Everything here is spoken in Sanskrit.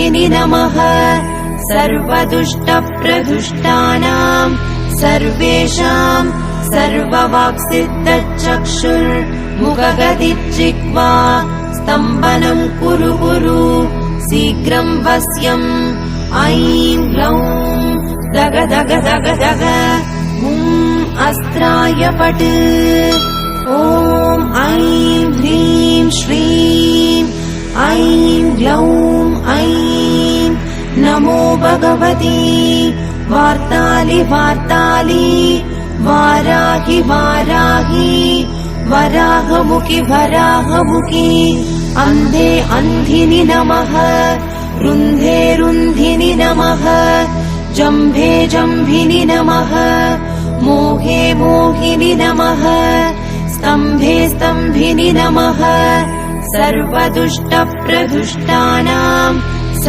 सर्वदुष्टदुःखिनि नमः सर्वदुष्टप्रदुष्टानां सर्वेषां सर्ववाक्सिद्धचक्षुर्मुखगदिज्जिह्वा स्तम्भनं कुरु कुरु शीघ्रं वश्यम् ऐं ग्लौं दग दग दग दग अस्त्राय पट् ॐ ऐं ह्रीं श्रीं ऐं ग्लौं ऐं नमो भगवती वार्तालि वार्तालि वाराहि वाराहि वराहमुखि वराहमुखि अन्धे अन्धिनि नमः रुन्धे रुन्धिनि नमः जम्भे जम्भिनि नमः मोहे मोहिनि नमः स्तम्भे स्तम्भिनि नमः सर्वदुष्टप्रदुष्टानां